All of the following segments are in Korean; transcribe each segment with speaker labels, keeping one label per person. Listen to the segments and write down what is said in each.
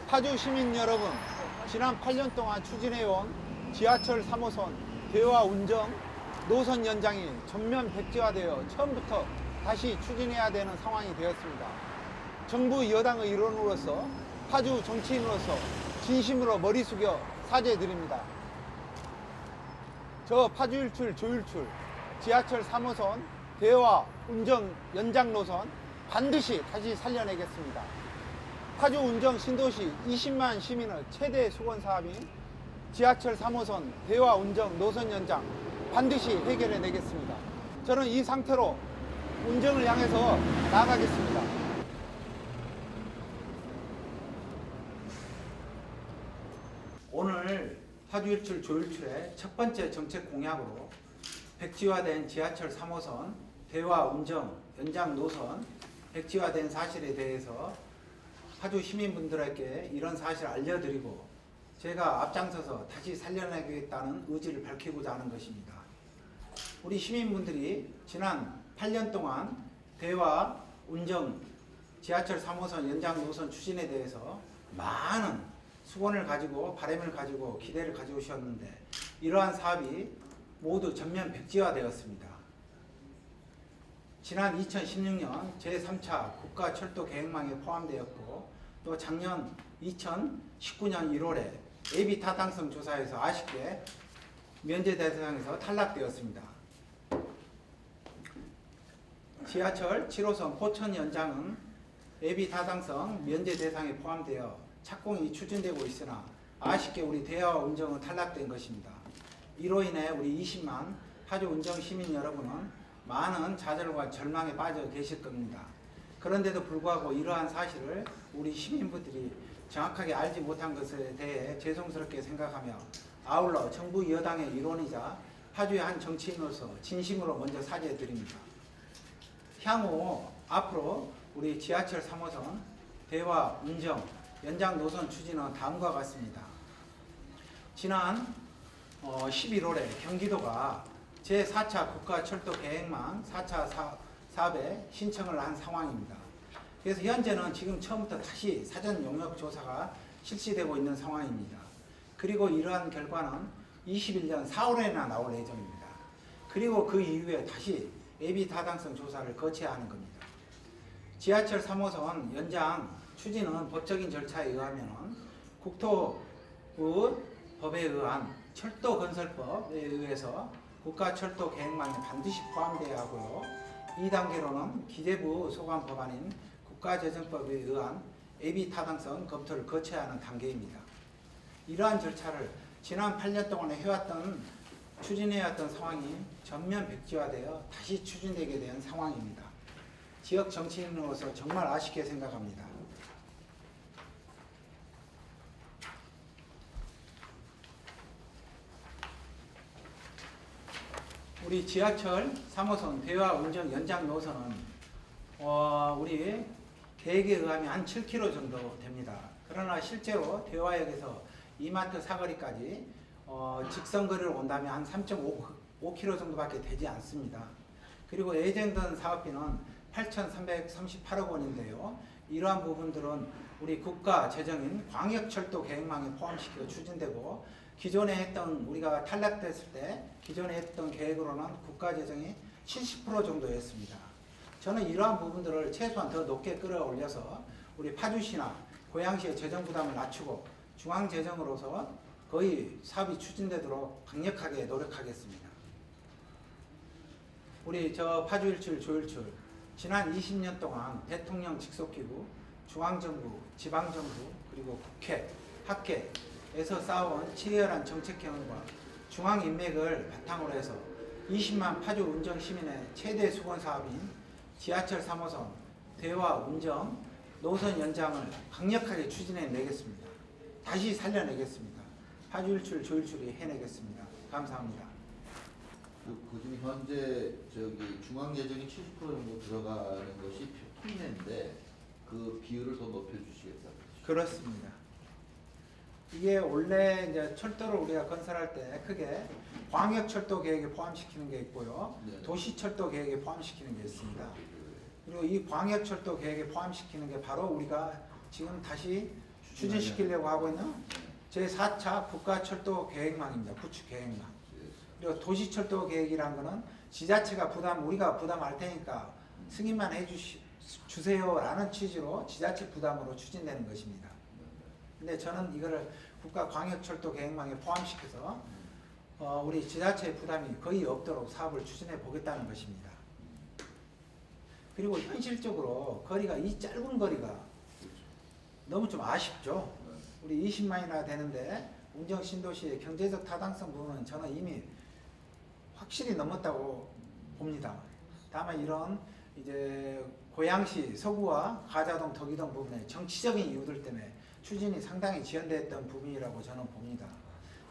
Speaker 1: 파주 시민 여러분, 지난 8년 동안 추진해온 지하철 3호선 대화 운정 노선 연장이 전면 백지화되어 처음부터 다시 추진해야 되는 상황이 되었습니다. 정부 여당의 일원으로서 파주 정치인으로서 진심으로 머리 숙여 사죄드립니다. 저 파주 일출 조일출 지하철 3호선 대화 운정 연장 노선 반드시 다시 살려내겠습니다. 파주 운정 신도시 20만 시민의 최대 수건 사업인 지하철 3호선 대화 운정 노선 연장 반드시 해결해 내겠습니다. 저는 이 상태로 운정을 향해서 나아가겠습니다. 오늘 파주 일출 조일출의 첫 번째 정책 공약으로 백지화된 지하철 3호선 대화 운정 연장 노선 백지화된 사실에 대해서 파주 시민분들에게 이런 사실을 알려드리고 제가 앞장서서 다시 살려내겠다는 의지를 밝히고자 하는 것입니다. 우리 시민분들이 지난 8년 동안 대화 운정 지하철 3호선 연장 노선 추진에 대해서 많은 수건을 가지고 바람을 가지고 기대를 가져오셨는데 이러한 사업이 모두 전면 백지화되었습니다. 지난 2016년 제3차 국가철도계획망에 포함되었고 또 작년 2019년 1월에 예비 타당성 조사에서 아쉽게 면제 대상에서 탈락되었습니다. 지하철 7호선 포천 연장은 예비 타당성 면제 대상에 포함되어 착공이 추진되고 있으나 아쉽게 우리 대화 운정은 탈락된 것입니다. 이로 인해 우리 20만 파주 운정 시민 여러분은 많은 좌절과 절망에 빠져 계실 겁니다. 그런데도 불구하고 이러한 사실을 우리 시민분들이 정확하게 알지 못한 것에 대해 죄송스럽게 생각하며 아울러 정부 여당의 일원이자 파주의 한 정치인으로서 진심으로 먼저 사죄드립니다. 향후 앞으로 우리 지하철 3호선 대화 운정 연장 노선 추진은 다음과 같습니다. 지난 11월에 경기도가 제4차 국가철도계획망 4차 사업에 신청을 한 상황입니다. 그래서 현재는 지금 처음부터 다시 사전 용역 조사가 실시되고 있는 상황입니다. 그리고 이러한 결과는 21년 4월에나 나올 예정입니다. 그리고 그 이후에 다시 예비 타당성 조사를 거쳐야 하는 겁니다. 지하철 3호선 연장 추진은 법적인 절차에 의하면 국토부 법에 의한 철도건설법에 의해서 국가철도계획망에 반드시 포함되어야 하고요. 2단계로는 기재부 소관 법안인 국가재정법에 의한 예비 타당성 검토를 거쳐야 하는 단계입니다. 이러한 절차를 지난 8년 동안 해왔던 추진해왔던 상황이 전면 백지화되어 다시 추진되게 된 상황입니다. 지역 정치인으로서 정말 아쉽게 생각합니다. 우리 지하철 3호선 대화 운정 연장 노선은 우리 계획에 의하면 한 7km 정도 됩니다. 그러나 실제로 대화역에서 이마트 사거리까지 직선거리를 온다면 한 3.5km 정도밖에 되지 않습니다. 그리고 예정된 사업비는 8,338억 원인데요. 이러한 부분들은 우리 국가 재정인 광역철도 계획망에 포함시켜 추진되고 기존에 했던 우리가 탈락됐을 때 기존에 했던 계획으로는 국가 재정이 70% 정도였습니다. 저는 이러한 부분들을 최소한 더 높게 끌어올려서 우리 파주시나 고양시의 재정 부담을 낮추고 중앙 재정으로서 거의 사업이 추진되도록 강력하게 노력하겠습니다. 우리 저 파주 일출 조일출 지난 20년 동안 대통령 직속기구, 중앙정부, 지방정부, 그리고 국회, 학계에서 쌓아온 치열한 정책 경험과 중앙인맥을 바탕으로 해서 20만 파주 운정 시민의 최대 수건 사업인 지하철 3호선 대화 운정 노선 연장을 강력하게 추진해 내겠습니다. 다시 살려내겠습니다. 파주 일출 조일출이 해내겠습니다. 감사합니다.
Speaker 2: 지금 현재 중앙 예정이 70% 정도 들어가는 것이 특례인데 그 비율을 더 높여주시겠다.
Speaker 1: 그렇습니다. 이게 원래 이제 철도를 우리가 건설할 때 크게 광역철도 계획에 포함시키는 게 있고요,
Speaker 2: 네.
Speaker 1: 도시철도 계획에 포함시키는 게 있습니다. 그리고 이 광역철도 계획에 포함시키는 게 바로 우리가 지금 다시 추진시키려고 하고 있는 제4차 국가철도 계획망입니다. 구축 계획망. 그리고 도시철도 계획이란 거는 지자체가 우리가 부담할 테니까 승인만 주세요라는 취지로 지자체 부담으로 추진되는 것입니다. 근데 저는 이거를 국가광역철도 계획망에 포함시켜서 우리 지자체의 부담이 거의 없도록 사업을 추진해 보겠다는 것입니다. 그리고 현실적으로 거리가 이 짧은 거리가 너무 좀 아쉽죠. 우리 20만이나 되는데 운정 신도시의 경제적 타당성 부분은 저는 이미 확실히 넘었다고 봅니다. 다만 이런 이제 고양시 서구와 가자동 덕이동 부분의 정치적인 이유들 때문에 추진이 상당히 지연됐던 부분이라고 저는 봅니다.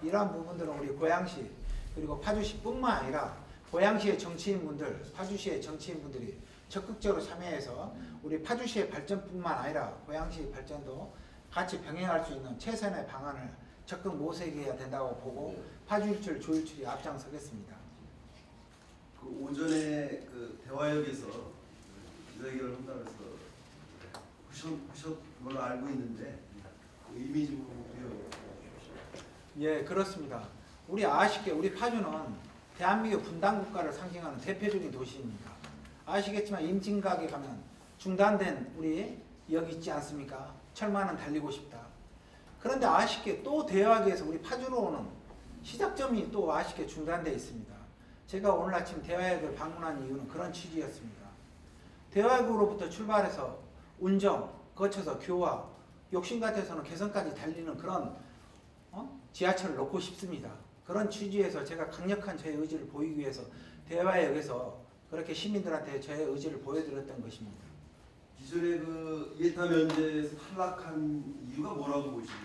Speaker 1: 이러한 부분들은 우리 고양시 그리고 파주시뿐만 아니라 고양시의 정치인분들, 파주시의 정치인분들이 적극적으로 참여해서 우리 파주시의 발전뿐만 아니라 고양시 발전도 같이 병행할 수 있는 최선의 방안을 적극 모색해야 된다고 보고 파주일출 조일출이 앞장서겠습니다.
Speaker 3: 그 오전에 그 대화역에서 의견을 한다고 해서 하셨 걸로 알고 있는데 그 의미 좀 부여주십시오.
Speaker 1: 예, 그렇습니다. 우리 아쉽게 우리 파주는 대한민국 분단 국가를 상징하는 대표적인 도시입니다. 아시겠지만 임진각에 가면 중단된 우리 역 있지 않습니까? 철만은 달리고 싶다. 그런데 아쉽게 또 대화역에서 우리 파주로 오는 시작점이 또 아쉽게 중단되어 있습니다. 제가 오늘 아침 대화역을 방문한 이유는 그런 취지였습니다. 대화역으로부터 출발해서 운정, 거쳐서 교화, 욕심 같아서는 개성까지 달리는 그런 지하철을 놓고 싶습니다. 그런 취지에서 제가 강력한 저의 의지를 보이기 위해서 대화역에서 그렇게 시민들한테 저의 의지를 보여드렸던 것입니다.
Speaker 3: 기존의 그 1타 면제에서 탈락한 이유가 뭐라고 보십니까?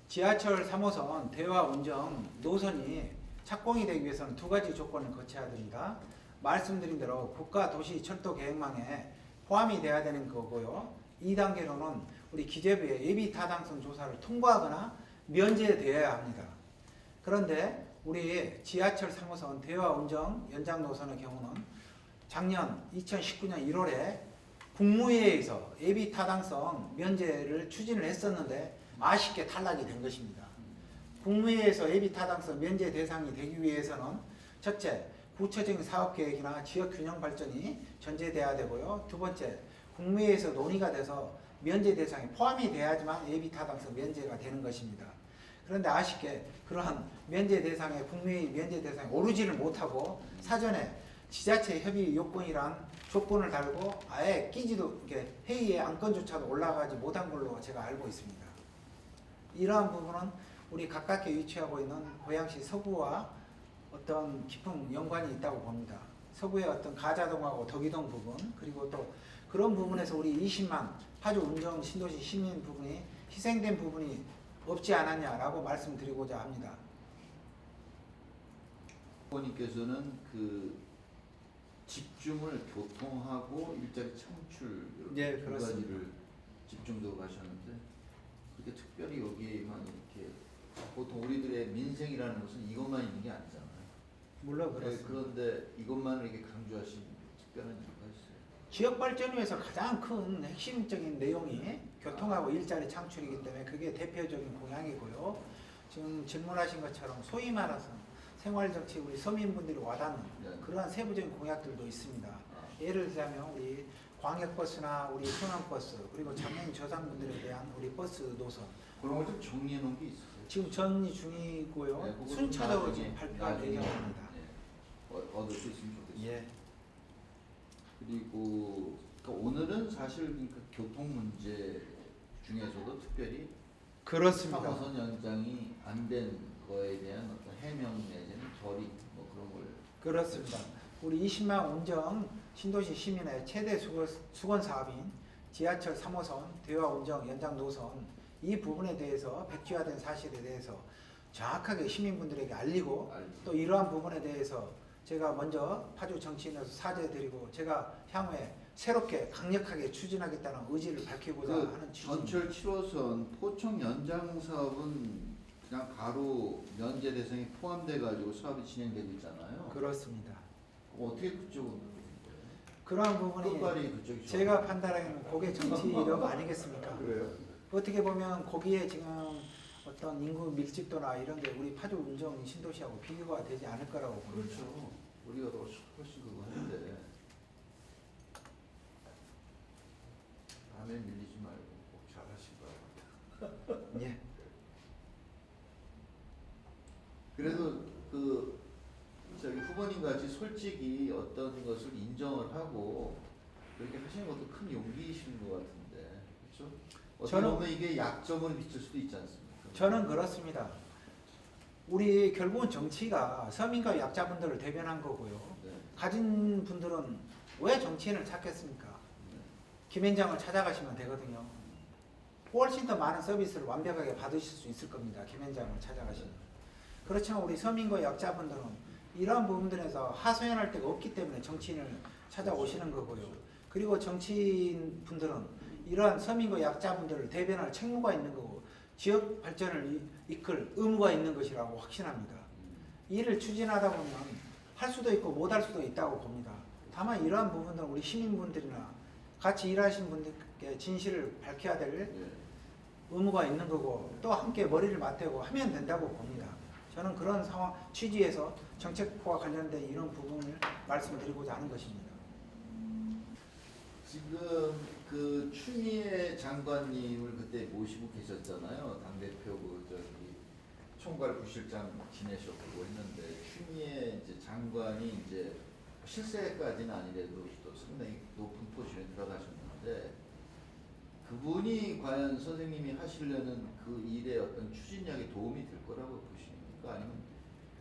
Speaker 1: 지하철 3호선 대화 운정 노선이 착공이 되기 위해서는 두 가지 조건을 거쳐야 됩니다. 말씀드린 대로 국가도시철도계획망에 포함이 돼야 되는 거고요. 2단계로는 우리 기재부의 예비 타당성 조사를 통과하거나 면제되어야 합니다. 그런데 우리 지하철 3호선 대화 운정 연장 노선의 경우는 작년 2019년 1월에 국무회의에서 예비 타당성 면제를 추진을 했었는데 아쉽게 탈락이 된 것입니다. 국무회의에서 예비 타당성 면제 대상이 되기 위해서는 첫째, 구체적인 사업계획이나 지역균형 발전이 전제돼야 되고요. 두 번째, 국무회의에서 논의가 돼서 면제 대상에 포함이 돼야지만 예비 타당성 면제가 되는 것입니다. 그런데 아쉽게 그러한 면제 대상에 국무회의 면제 대상에 오르지를 못하고 사전에 지자체 협의 요건이란 조건을 달고 아예 끼지도 이렇게 회의의 안건조차도 올라가지 못한 걸로 제가 알고 있습니다. 이러한 부분은 우리 가깝게 위치하고 있는 고양시 서구와 어떤 깊은 연관이 있다고 봅니다. 서구의 어떤 가자동하고 덕이동 부분 그리고 또 그런 부분에서 우리 20만 파주 운정 신도시 시민 부분이 희생된 부분이 없지 않았냐라고 말씀드리고자 합니다.
Speaker 2: 후보님께서는 그 집중을 교통하고 일자리 창출
Speaker 1: 네,
Speaker 2: 두
Speaker 1: 그렇습니다.
Speaker 2: 가지를 집중적으로 하셨는데 그렇게 특별히 여기에만 이렇게 보통 우리들의 민생이라는 것은 이것만 있는 게 아니잖아요.
Speaker 1: 물론 그렇습니다.
Speaker 2: 그런데 이것만을 이렇게 강조하신 특별한 이유가 있어요.
Speaker 1: 지역 발전을 위해서 가장 큰 핵심적인 내용이 교통하고 일자리 창출이기 때문에 그게 대표적인 공약이고요. 지금 질문하신 것처럼 소위 말해서 생활정치 우리 서민분들이 와닿는 그러한 세부적인 공약들도 있습니다. 예를 들자면 우리 광역버스나 우리 순환버스 그리고 장애인 저상분들에 대한 우리 버스 노선
Speaker 2: 그런 걸 좀 정리해 놓은 게 있어요.
Speaker 1: 지금 전이 중이고요.
Speaker 2: 네, 그거
Speaker 1: 순차적으로
Speaker 2: 나중에,
Speaker 1: 지금 발표할
Speaker 2: 나중에,
Speaker 1: 예정입니다.
Speaker 2: 얻을 수 있으면 좋겠어요.
Speaker 1: 예.
Speaker 2: 그리고 그러니까 오늘은 사실 그러니까 교통 문제 중에서도 특별히
Speaker 1: 그렇습니다.
Speaker 2: 3호선 연장이 안 된 거에 대한 어떤 해명 내지는 결의 뭐 그런 걸
Speaker 1: 그렇습니다. 우리 20만 운정 신도시 시민의 최대 수건 사업인 지하철 3호선 대화 운정 연장 노선 이 부분에 대해서 백지화된 사실에 대해서 정확하게 시민분들에게 알리고 또 이러한 부분에 대해서 제가 먼저 파주 정치인으로서 사죄드리고 제가 향후에 새롭게 강력하게 추진하겠다는 의지를 밝히고자 하는 취지입니다.
Speaker 2: 전철 7호선 포청 연장 사업은 그냥 바로 면제 대상에 포함돼 가지고 사업이 진행되고 있잖아요.
Speaker 1: 그렇습니다.
Speaker 2: 어떻게 그쪽은 거예요?
Speaker 1: 그러한 부분이
Speaker 2: 끝발이 그쪽이죠.
Speaker 1: 제가 판단하기에는 그게 정치 이력 아니겠습니까?
Speaker 2: 그래요?
Speaker 1: 어떻게 보면 거기에 지금 어떤 인구 밀집도나 이런 게 우리 파주 운정 신도시하고 비교가 되지 않을 거라고 봅니다.
Speaker 2: 그렇죠. 우리가 더 훨씬 그거 하는데 다음에 밀리지 말고 꼭 잘하실 거예요.
Speaker 1: 예.
Speaker 2: 그래도 그 저기 후보님 같이 솔직히 어떤 것을 인정을 하고 그렇게 하시는 것도 큰 용기이신 것 같은데, 그렇죠? 어떻게
Speaker 1: 저는-
Speaker 2: 보면 이게 약점을 비칠 수도 있지 않습니까?
Speaker 1: 저는 그렇습니다. 우리 결국은 정치가 서민과 약자분들을 대변한 거고요.
Speaker 2: 네.
Speaker 1: 가진 분들은 왜 정치인을 찾겠습니까?
Speaker 2: 네.
Speaker 1: 김현장을 찾아가시면 되거든요. 훨씬 더 많은 서비스를 완벽하게 받으실 수 있을 겁니다. 김현장을 찾아가시면. 그렇지만 우리 서민과 약자분들은 이러한 부분들에서 하소연할 데가 없기 때문에 정치인을 찾아오시는 거고요. 그리고 정치인 분들은 이러한 서민과 약자분들을 대변할 책무가 있는 거고 지역 발전을 이끌 의무가 있는 것이라고 확신합니다. 이를 추진하다 보면 할 수도 있고 못 할 수도 있다고 봅니다. 다만 이러한 부분들은 우리 시민분들이나 같이 일하신 분들께 진실을 밝혀야 될
Speaker 2: 네.
Speaker 1: 의무가 있는 거고 또 함께 머리를 맞대고 하면 된다고 봅니다. 저는 그런 상황 취지에서 정책과 관련된 이런 부분을 말씀드리고자 하는 것입니다.
Speaker 2: 지금 그 추미애 장관님을 그때 모시고 계셨잖아요. 당대표 그 저기 총괄 부실장 지내셨고 했는데 추미애 이제 장관이 이제 실세까지는 아니래도 또 상당히 높은 포지션에 들어가셨는데 그분이 과연 선생님이 하시려는 그 일의 어떤 추진력에 도움이 될 거라고 보십니까? 아니면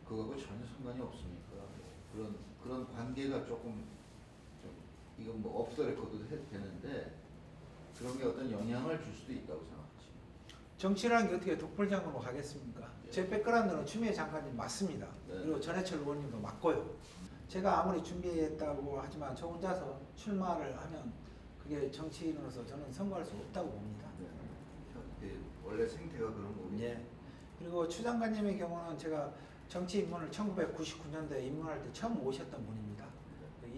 Speaker 2: 그거하고 전혀 상관이 없습니까? 그런 관계가 조금 좀 이건 뭐 없어 레코드도 해도 되는데 그런 게 어떤 영향을 줄 수도 있다고 생각하십니까?
Speaker 1: 정치라는 게 어떻게 독불장군으로 가겠습니까?
Speaker 2: 예.
Speaker 1: 제 백그라운드는 추미애 장관님 맞습니다.
Speaker 2: 네.
Speaker 1: 그리고 전해철 의원님도 맞고요. 제가 아무리 준비했다고 하지만 저 혼자서 출마를 하면 그게 정치인으로서 저는 선거할 수 없다고 봅니다.
Speaker 2: 네. 원래 생태가 그런 거군요.
Speaker 1: 예. 그리고 추 장관님의 경우는 제가 정치 입문을 1999년도에 입문할 때 처음 모셨던 분입니다.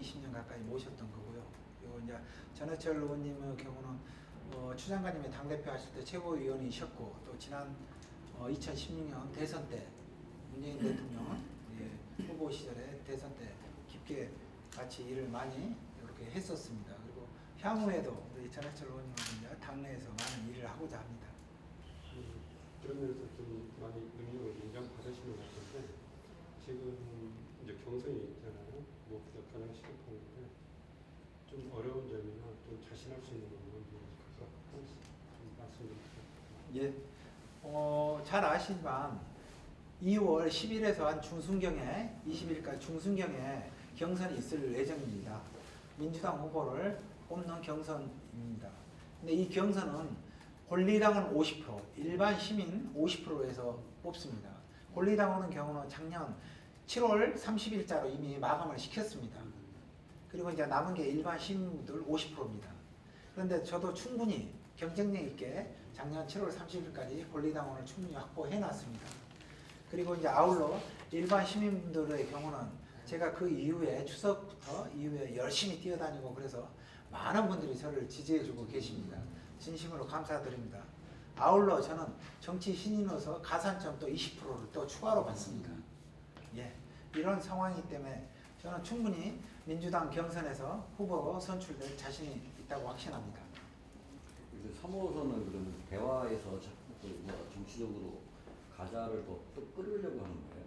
Speaker 1: 20년 가까이 모셨던 거고요. 그리고 이제 전해철 의원님의 경우는 추 장관님이 당대표 하실 때 최고위원이셨고 또 지난 2016년 대선 때 문재인 대통령 후보 시절에 대선 때 깊게 같이 일을 많이 이렇게 했었습니다. 그리고 향후에도 우리 전해철 의원님은 이제 당내에서 많은 일을 하고자 합니다.
Speaker 4: 그런 면에서 좀 많이 능력을 인정받으시는 것 같은데 지금 이제 경선이 있잖아요. 무엇보다 가장 시급한데 좀 어려운 점이나 좀 자신할 수 있는 부분은 무엇일까 좀 말씀 좀 부탁드립니다.
Speaker 1: 예. 잘 아시지만 2월 10일에서 한 중순경에 20일까지 중순경에 경선이 있을 예정입니다. 민주당 후보를 뽑는 경선입니다. 근데 이 경선은 권리당은 50%, 일반 시민 50%에서 뽑습니다. 권리당 경우는 작년 7월 30일자로 이미 마감을 시켰습니다. 그리고 이제 남은 게 일반 시민들 50%입니다. 그런데 저도 충분히 경쟁력 있게 작년 7월 30일까지 권리당원을 충분히 확보해 놨습니다. 그리고 이제 아울러 일반 시민분들의 경우는 제가 그 이후에 추석부터 이후에 열심히 뛰어다니고 그래서 많은 분들이 저를 지지해주고 계십니다. 진심으로 감사드립니다. 아울러 저는 정치 신인으로서 가산점 또 20%를 또 추가로 받습니다. 예, 이런 상황이기 때문에 저는 충분히 민주당 경선에서 후보로 선출될 자신이 있다고 확신합니다.
Speaker 5: 3호선은 그러면 대화에서 자꾸 정치적으로 가자를 더 끌으려고 하는 거예요?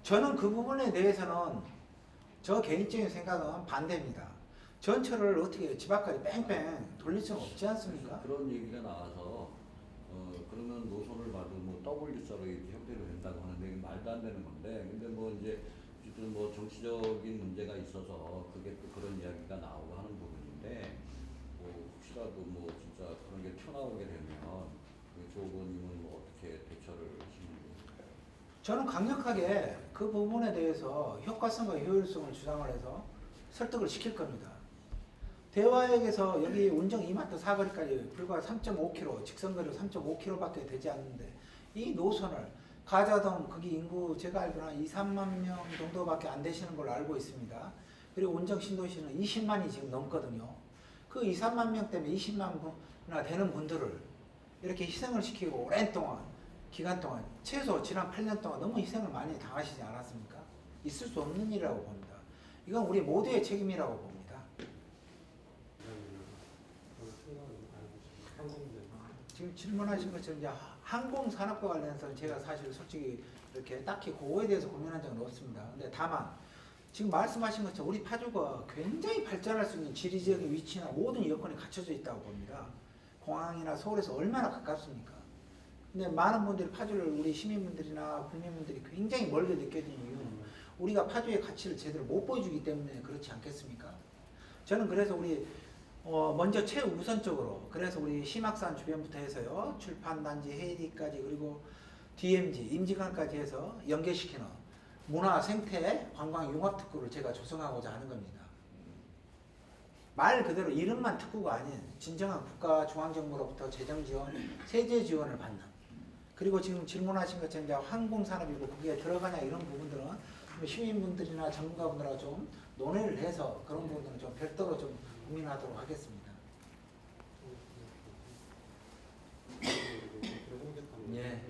Speaker 1: 저는 그 부분에 대해서는 저 개인적인 생각은 반대입니다. 전철을 어떻게 집 앞까지 뺑뺑 돌릴 수는 없지 않습니까?
Speaker 5: 그런 얘기가 나와서 그러면 노선을 봐도 뭐 W자로 이렇게 형태로 된다고 하는데 이게 말도 안 되는 건데 근데 뭐 이제 어쨌든 뭐 정치적인 문제가 있어서 그게 또 그런 이야기가 나오고 하는 부분인데 뭐 혹시라도 뭐 진짜 그런 게 튀어나오게 되면 조 의원님은 뭐 어떻게 대처를 하시는 거예요?
Speaker 1: 저는 강력하게 그 부분에 대해서 효과성과 효율성을 주장을 해서 설득을 시킬 겁니다. 대화역에서 여기 운정 이마트 사거리까지 불과 3.5km, 직선거리로 3.5km밖에 되지 않는데 이 노선을 가자동 거기 인구 제가 알기로는 한 2, 3만 명 정도밖에 안 되시는 걸로 알고 있습니다. 그리고 운정 신도시는 20만이 지금 넘거든요. 그 2, 3만 명 때문에 20만 분이나 되는 분들을 이렇게 희생을 시키고 오랜 동안 기간 동안 최소 지난 8년 동안 너무 희생을 많이 당하시지 않았습니까? 있을 수 없는 일이라고 봅니다. 이건 우리 모두의 책임이라고 봅니다.
Speaker 4: 그런 생각은 안 해보시고 항공대
Speaker 1: 지금 질문하신 것처럼 이제 항공산업과 관련해서는 제가 사실 솔직히 이렇게 딱히 그거에 대해서 고민한 적은 없습니다. 근데 다만 지금 말씀하신 것처럼 우리 파주가 굉장히 발전할 수 있는 지리적인 위치나 모든 여건이 갖춰져 있다고 봅니다. 공항이나 서울에서 얼마나 가깝습니까? 근데 많은 분들이 파주를 우리 시민분들이나 국민분들이 굉장히 멀게 느껴지는 이유는 우리가 파주의 가치를 제대로 못 보여주기 때문에 그렇지 않겠습니까? 저는 그래서 우리 먼저 최우선적으로 그래서 우리 심악산 주변부터 해서요 출판단지 헤이디까지 그리고 DMZ 임직원까지 해서 연계시키는 문화 생태 관광 융합 특구를 제가 조성하고자 하는 겁니다. 말 그대로 이름만 특구가 아닌 진정한 국가 중앙정부로부터 재정 지원, 세제 지원을 받는 그리고 지금 질문하신 것처럼 이제 항공산업이고 거기에 들어가냐 이런 부분들은 시민분들이나 전문가분들하고 좀 논의를 해서 그런 부분들은 좀 별도로 좀 고민하도록 하겠습니다. 예.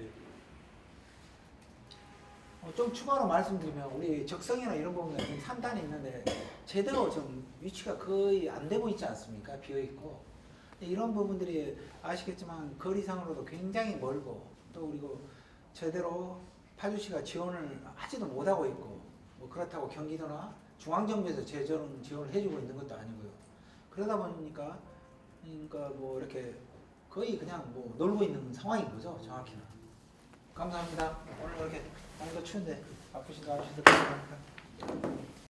Speaker 1: 좀 추가로 말씀드리면 우리 적성이나 이런 부분에 지금 산단이 있는데 제대로 좀 위치가 거의 안 되고 있지 않습니까? 비어 있고 이런 부분들이 아시겠지만 거리상으로도 굉장히 멀고 또 그리고 제대로 파주시가 지원을 하지도 못하고 있고 뭐 그렇다고 경기도나 중앙정부에서 지원을 해주고 있는 것도 아니고요. 그러다 보니까 그러니까 뭐 이렇게 거의 그냥 뭐 놀고 있는 상황인 거죠, 정확히는. 감사합니다. 오늘 이렇게 날도 추운데 바쁘신 거 아주셔서 감사합니다.